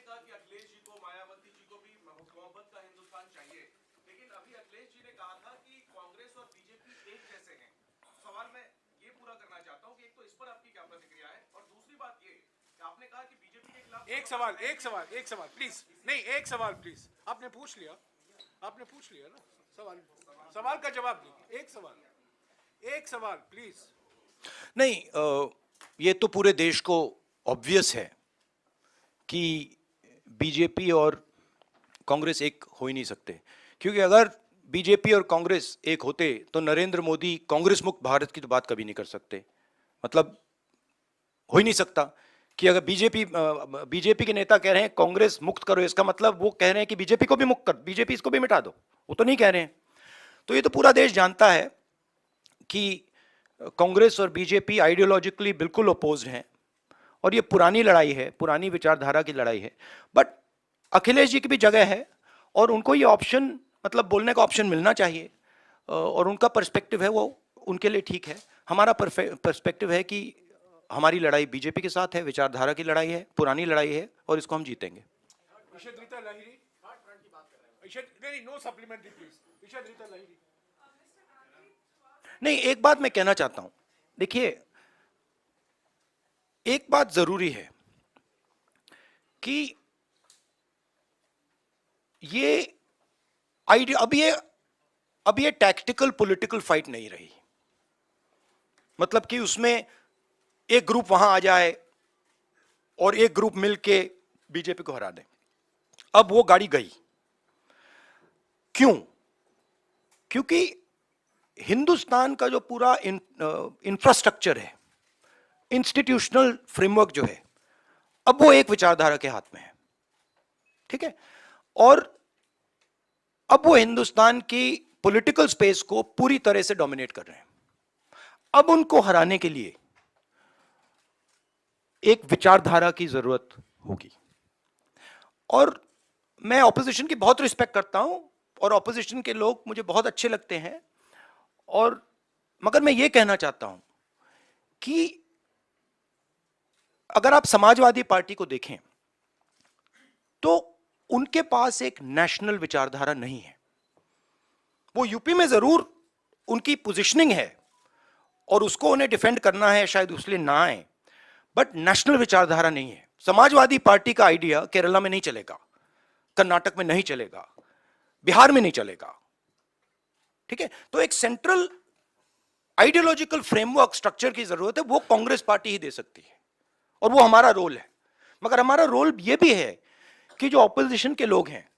कहा कि अखिलेश जी को, मायावती जी को भी मोहब्बत का हिंदुस्तान चाहिए, लेकिन अभी अखिलेश जी ने कहा था कि कांग्रेस और बीजेपी एक जैसे हैं। सवाल मैं ये पूरा करना चाहता हूं कि एक तो इस पर आपकी क्या प्रतिक्रिया है, और दूसरी बात ये कि आपने कहा कि बीजेपी के खिलाफ एक सवाल प्लीज, नहीं एक सवाल प्लीज, आपने पूछ लिया ना सवाल का जवाब दीजिए। एक सवाल प्लीज। नहीं, ये तो पूरे देश को ऑब्वियस है कि बीजेपी और कांग्रेस एक हो ही नहीं सकते, क्योंकि अगर बीजेपी और कांग्रेस एक होते तो नरेंद्र मोदी कांग्रेस मुक्त भारत की तो बात कभी नहीं कर सकते। मतलब हो ही नहीं सकता कि अगर बीजेपी के नेता कह रहे हैं कांग्रेस मुक्त करो, इसका मतलब वो कह रहे हैं कि बीजेपी को भी मुक्त कर, बीजेपी इसको भी मिटा दो, वो तो नहीं कह रहे हैं। तो ये तो पूरा देश जानता है कि कांग्रेस और बीजेपी आइडियोलॉजिकली बिल्कुल अपोज्ड हैं, और ये पुरानी लड़ाई है, पुरानी विचारधारा की लड़ाई है। बट अखिलेश जी की भी जगह है, और उनको ये ऑप्शन, मतलब बोलने का ऑप्शन मिलना चाहिए, और उनका पर्सपेक्टिव है वो उनके लिए ठीक है। हमारा पर्सपेक्टिव है कि हमारी लड़ाई बीजेपी के साथ है, विचारधारा की लड़ाई है, पुरानी लड़ाई है, और इसको हम जीतेंगे। नहीं, एक बात मैं कहना चाहता हूं, देखिए एक बात जरूरी है कि ये आइडिया, अब ये टैक्टिकल पॉलिटिकल फाइट नहीं रही, मतलब कि उसमें एक ग्रुप वहां आ जाए और एक ग्रुप मिलके बीजेपी को हरा दे। अब वो गाड़ी गई। क्यों? क्योंकि हिंदुस्तान का जो पूरा इंफ्रास्ट्रक्चर है, इंस्टीट्यूशनल फ्रेमवर्क जो है, अब वो एक विचारधारा के हाथ में है, ठीक है? और अब वो हिंदुस्तान की पॉलिटिकल स्पेस को पूरी तरह से डोमिनेट कर रहे हैं। अब उनको हराने के लिए एक विचारधारा की जरूरत होगी, और मैं ऑपोजिशन की बहुत रिस्पेक्ट करता हूं, और ऑपोजिशन के लोग मुझे बहुत अच्छे लगते हैं, और मगर मैं ये कहना चाहता हूं कि अगर आप समाजवादी पार्टी को देखें तो उनके पास एक नेशनल विचारधारा नहीं है। वो यूपी में जरूर उनकी पोजीशनिंग है और उसको उन्हें डिफेंड करना है, शायद उसलिए ना आए, बट नेशनल विचारधारा नहीं है। समाजवादी पार्टी का आइडिया केरला में नहीं चलेगा, कर्नाटक में नहीं चलेगा, बिहार में नहीं चलेगा, ठीक है? तो एक सेंट्रल आइडियोलॉजिकल फ्रेमवर्क स्ट्रक्चर की जरूरत है, वो कांग्रेस पार्टी ही दे सकती है, और वो हमारा रोल है। मगर हमारा रोल यह भी है कि जो ऑपोजिशन के लोग हैं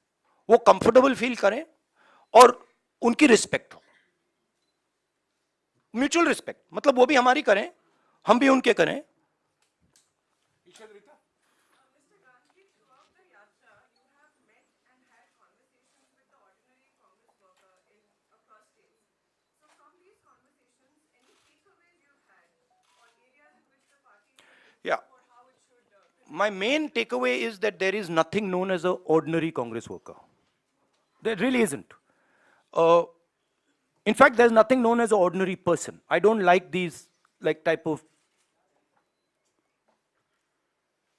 वो कंफर्टेबल फील करें और उनकी रिस्पेक्ट हो, म्यूचुअल रिस्पेक्ट, मतलब वो भी हमारी करें, हम भी उनके करें। Yeah. My main takeaway is that there is nothing known as an ordinary Congress worker. There really isn't. In fact, there's nothing known as an ordinary person. I don't like these type of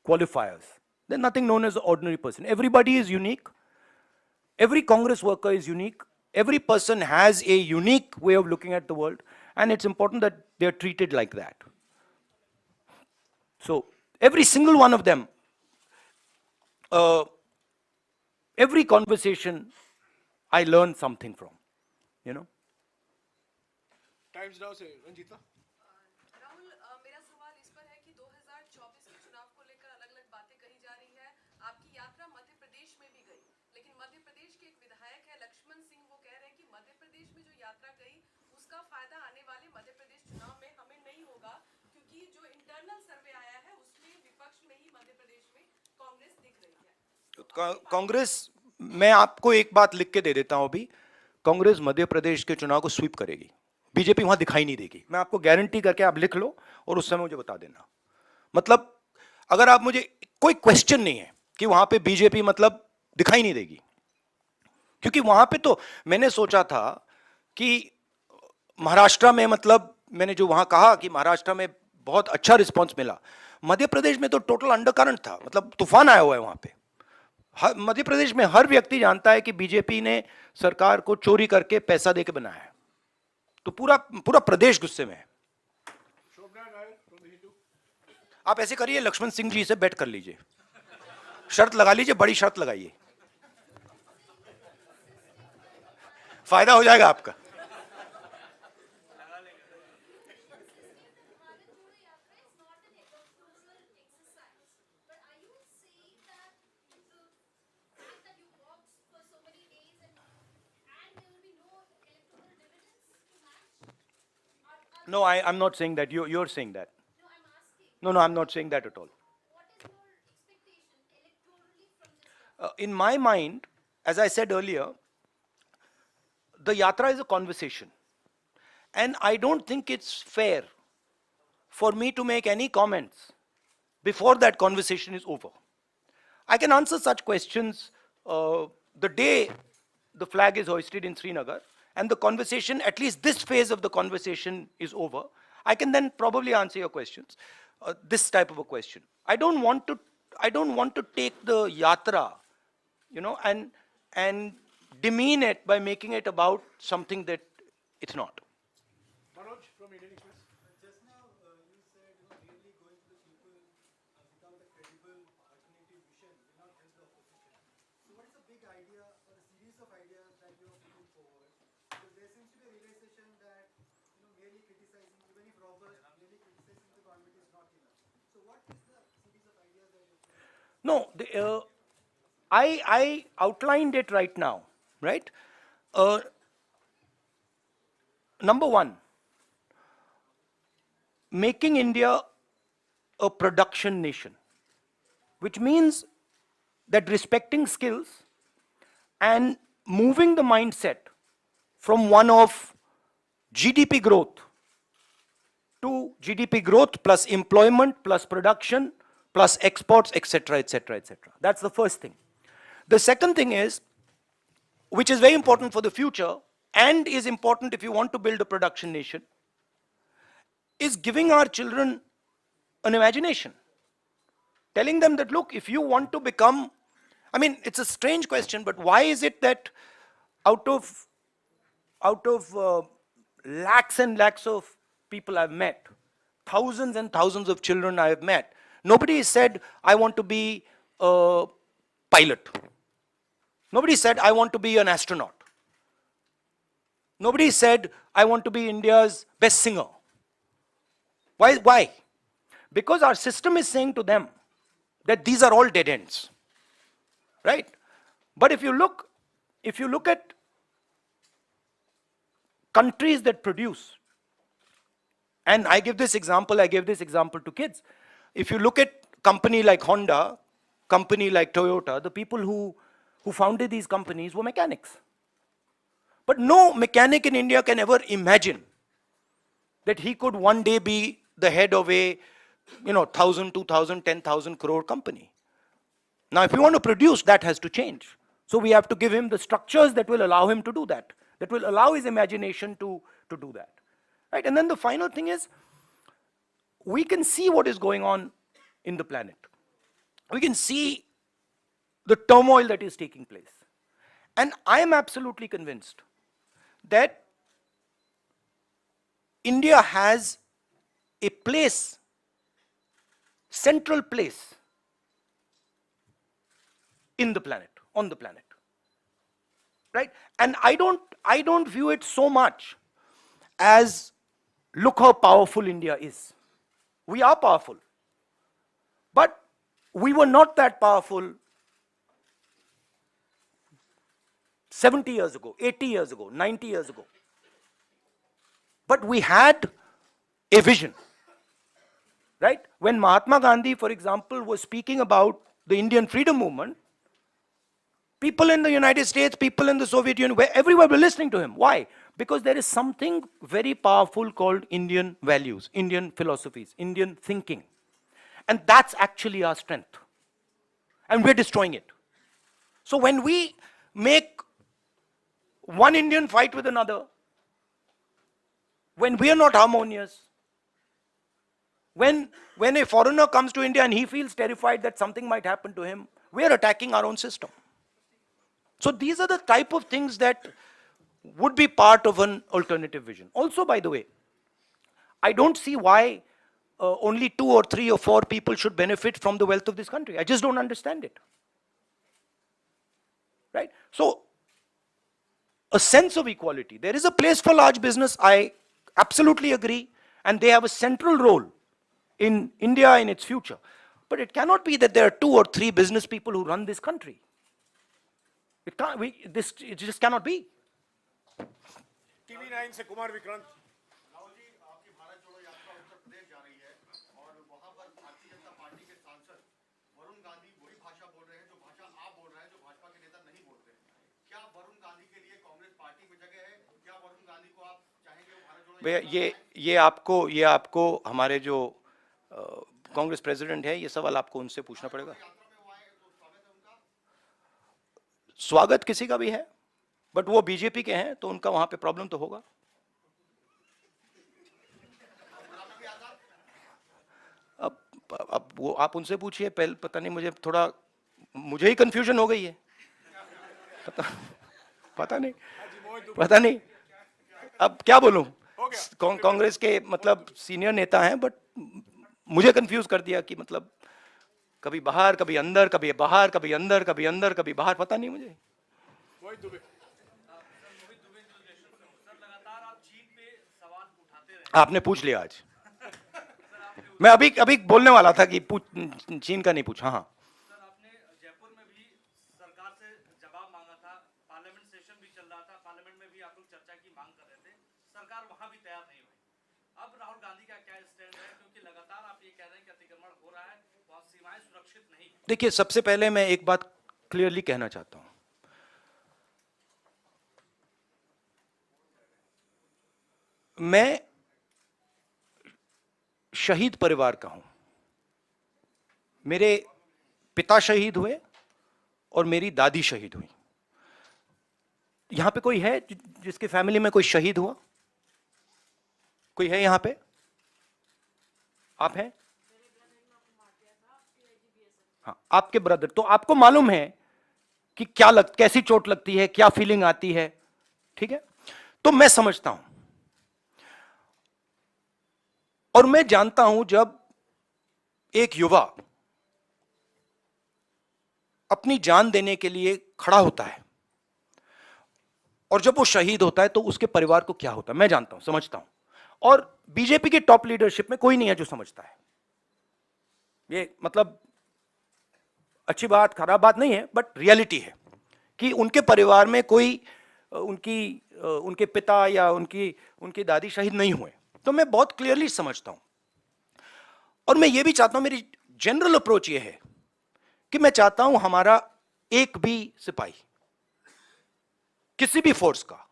qualifiers. There's nothing known as an ordinary person. Everybody is unique. Every Congress worker is unique. Every person has a unique way of looking at the world, and it's important that they are treated like that. So every single one of them, every conversation, I learn something from, you know. Times now से रंजीता। राहुल, मेरा सवाल इस पर है कि 2024 के चुनाव को लेकर अलग-अलग बातें कही जा रही है। आपकी यात्रा मध्य प्रदेश में भी गई, लेकिन मध्य प्रदेश के एक विधायक है लक्ष्मण सिंह, वो कह रहे हैं कि मध्य प्रदेश में जो यात्रा गई उसका फायदा आने वाले मध्य प्रदेश चुनाव में हमें नहीं होगा, क्योंकि जो इंटरनल सर्वे आया है उसमें विपक्ष में ही मध्य प्रदेश में कांग्रेस दिख रही है। कांग्रेस, मैं आपको एक बात लिख के दे देता हूं अभी, कांग्रेस मध्य प्रदेश के चुनाव को स्वीप करेगी, बीजेपी वहां दिखाई नहीं देगी। मैं आपको गारंटी करके, आप लिख लो और उस समय मुझे बता देना। मतलब अगर आप मुझे, कोई क्वेश्चन नहीं है कि वहां पे बीजेपी मतलब दिखाई नहीं देगी, क्योंकि वहां पे तो मैंने सोचा था कि महाराष्ट्र में, मतलब मैंने जो वहां कहा कि महाराष्ट्र में बहुत अच्छा रिस्पांस मिला, मध्य प्रदेश में तो टोटल अंडरकरंट था, मतलब तूफान आया हुआ है वहां पे। मध्य प्रदेश में हर व्यक्ति जानता है कि बीजेपी ने सरकार को चोरी करके पैसा देके बनाया है, तो पूरा पूरा प्रदेश गुस्से में है। आप ऐसे करिए, लक्ष्मण सिंह जी से बेट कर लीजिए, शर्त लगा लीजिए, बड़ी शर्त लगाइए, फायदा हो जाएगा आपका। No, I'm not saying that. You're saying that. No, I'm not saying that at all. In my mind, as I said earlier, the Yatra is a conversation. And I don't think it's fair for me to make any comments before that conversation is over. I can answer such questions the day the flag is hoisted in Srinagar, and the conversation, at least this phase of the conversation is over. I can then probably answer your questions, this type of a question. I don't want to take the Yatra, and demean it by making it about something that it's not. Manoj from Indian Express. Just now, you said, really going to the people without a credible alternative vision will not help the opposition. So what is the big idea or a series of ideas that you are putting forward? Because there seems to be a realization that, merely criticizing, even if robust, merely criticizing the government is not enough. So what is the series of ideas that you're putting forward? No, I outlined it right now, right? Number one, making India a production nation, which means that respecting skills and moving the mindset from one of GDP growth to GDP growth plus employment plus production plus exports, etc., etc., etc. That's the first thing. The second thing is, which is very important for the future and is important if you want to build a production nation, is giving our children an imagination. Telling them that, look, if you want to become, it's a strange question, but why is it that out of lakhs and lakhs of people I've met, thousands and thousands of children I have met, nobody said, I want to be a pilot. Nobody said, I want to be an astronaut. Nobody said, I want to be India's best singer. Why? Because our system is saying to them that these are all dead ends, right? But if you look at countries that produce, and I gave this example to kids. If you look at company like Honda, company like Toyota, the people who founded these companies were mechanics. But no mechanic in India can ever imagine that he could one day be the head of a 1,000, 2,000, 10,000 crore company. Now, if you want to produce, that has to change. So we have to give him the structures that will allow him to do that will allow his imagination to do that. Right? And then the final thing is, we can see what is going on in the planet. We can see the turmoil that is taking place. And I am absolutely convinced that India has a place, central place in the planet, on the planet. Right? And I don't view it so much as, look how powerful India is. We are powerful. But we were not that powerful 70 years ago, 80 years ago, 90 years ago. But we had a vision. Right? When Mahatma Gandhi, for example, was speaking about the Indian freedom movement, people in the United States, people in the Soviet Union, everywhere were listening to him. Why? Because there is something very powerful called Indian values, Indian philosophies, Indian thinking. And that's actually our strength. And we're destroying it. So when we make one Indian fight with another, when we are not harmonious, When a foreigner comes to India and he feels terrified that something might happen to him, we are attacking our own system. So these are the type of things that would be part of an alternative vision. Also, by the way, I don't see why only 2 or 3 or 4 people should benefit from the wealth of this country. I just don't understand it. Right? So, a sense of equality. There is a place for large business, I absolutely agree, and they have a central role in India in its future. But it cannot be that there are 2 or 3 business people who run this country. It can't, it just cannot be. TV9 से कुमार विक्रांत। राहुल जी, आपकी भारत जोड़ो यात्रा उत्तर प्रदेश जा रही है और वहां पर भारतीय जनता पार्टी के सांसद वरुण गांधी वही भाषा बोल रहे हैं जो भाषा आप बोल रहे हैं, जो भाजपा के नेता नहीं बोलते। क्या वरुण गांधी के लिए कांग्रेस पार्टी में जगह है? क्या वरुण गांधी को आप चाहेंगे वो भारत जोड़ो भैया, ये आपको हमारे जो कांग्रेस प्रेसिडेंट है, ये सवाल आपको उनसे पूछना पड़ेगा। यात्रा में वो आए तो स्वागत है उनका। स्वागत किसी का भी है, बट वो बीजेपी के हैं तो उनका वहां पे प्रॉब्लम तो होगा। अब वो आप उनसे पूछिए, पहले पता नहीं, मुझे ही कंफ्यूजन हो गई है। पता नहीं अब क्या बोलूं। कांग्रेस के मतलब सीनियर नेता हैं, बट मुझे कंफ्यूज कर दिया कि मतलब कभी बाहर, कभी अंदर, कभी बाहर, कभी अंदर, कभी अंदर, कभी बाहर, पता नहीं मुझे। आपने पूछ लिया आज। मैं अभी बोलने वाला था कि चीन का नहीं पूछा। हाँ, सर, आपने जयपुर में भी सरकार से जवाब मांगा था, पार्लियामेंट सेशन भी चल रहा था, पार्लियामेंट में भी आप लोग चर्चा की मांग कर रहे थे, सरकार वहां भी तैयार नहीं हुई। अब राहुल गांधी का क्या स्टैंड है, क्योंकि लगातार आप ये कह रहे हैं कि अतिक्रमण हो रहा है, वहां सीमाएं सुरक्षित नहीं। देखिए, सबसे पहले मैं एक बात क्लियरली कहना चाहता हूं। मैं शहीद परिवार का हूं। मेरे पिता शहीद हुए और मेरी दादी शहीद हुई। यहां पे कोई है जिसके फैमिली में कोई शहीद हुआ? कोई है यहां पे? आप हैं? हाँ, आपके ब्रदर। तो आपको मालूम है कि कैसी चोट लगती है, क्या फीलिंग आती है। ठीक है, तो मैं समझता हूं और मैं जानता हूं जब एक युवा अपनी जान देने के लिए खड़ा होता है और जब वो शहीद होता है तो उसके परिवार को क्या होता है, मैं जानता हूं, समझता हूं। और बीजेपी के टॉप लीडरशिप में कोई नहीं है जो समझता है। ये मतलब अच्छी बात, खराब बात नहीं है, बट रियलिटी है कि उनके परिवार में कोई उनके पिता या उनकी दादी शहीद नहीं हुए। तो मैं बहुत क्लियरली समझता हूं और मैं ये भी चाहता हूं, मेरी जनरल अप्रोच ये है कि मैं चाहता हूं हमारा एक भी सिपाही किसी भी फोर्स का